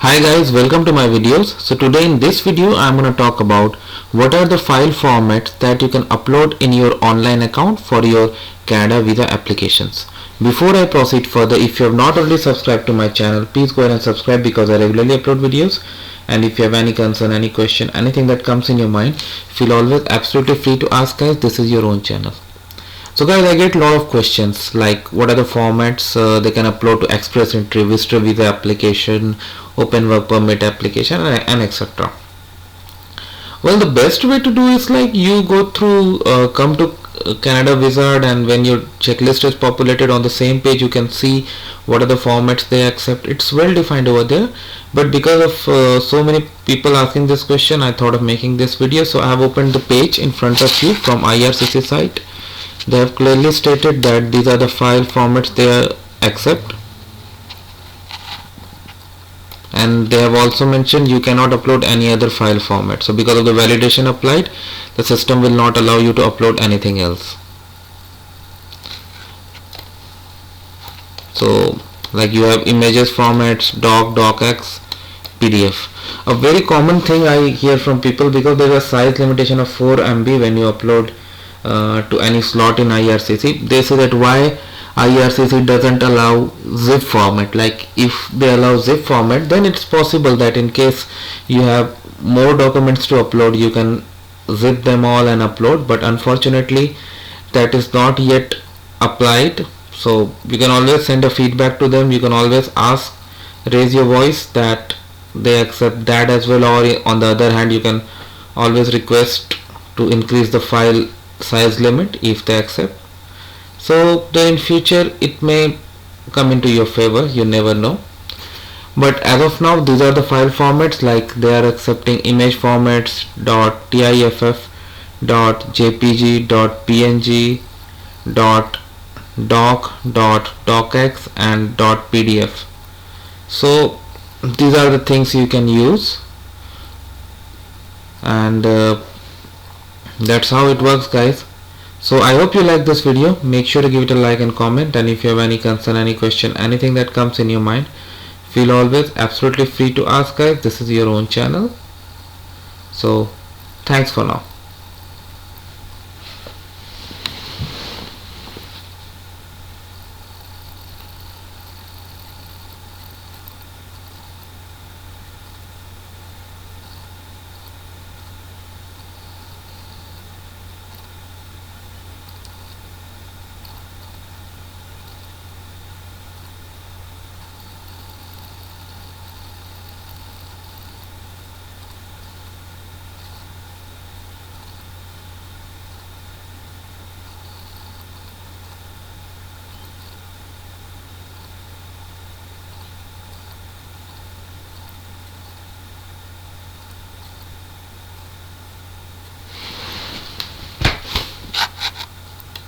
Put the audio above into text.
Hi guys, welcome to my videos. So today in this video I'm going to talk about what are the file formats that you can upload in your online account for your Canada visa applications. Before I proceed further, if you have not already subscribed to my channel, please go ahead and subscribe because I regularly upload videos. And if you have any concern, any question, anything that comes in your mind, feel always absolutely free to ask guys. This is your own channel. So guys, I get a lot of questions like what are the formats they can upload to express entry, visitor visa application, open work permit application, and etc. Well, the best way to do is like you go through come to Canada Wizard, and when your checklist is populated on the same page, you can see what are the formats they accept. It's well defined over there, but because of so many people asking this question, I thought of making this video. So I have opened the page in front of you from IRCC site. They have clearly stated that these are the file formats they accept, and they have also mentioned you cannot upload any other file format. So because of the validation applied, the system will not allow you to upload anything else. So like you have images formats, doc, docx, PDF. A very common thing I hear from people, because there is a size limitation of 4 MB when you upload to any slot in IRCC. They say that why IRCC doesn't allow zip format. Like if they allow zip format, then it's possible that in case you have more documents to upload, you can zip them all and upload, but unfortunately that is not yet applied. So you can always send a feedback to them. You can always ask, raise your voice that they accept that as well, or on the other hand you can always request to increase the file size limit if they accept. So then in future it may come into your favor, you never know. But as of now, these are the file formats. Like they are accepting image formats .tiff, .jpg, .png, .doc, .docx and .pdf. So these are the things you can use, and that's how it works guys. So I hope you like this video. Make sure to give it a like and comment, and if you have any concern, any question, anything that comes in your mind, feel always absolutely free to ask guys. This is your own channel. So thanks for now.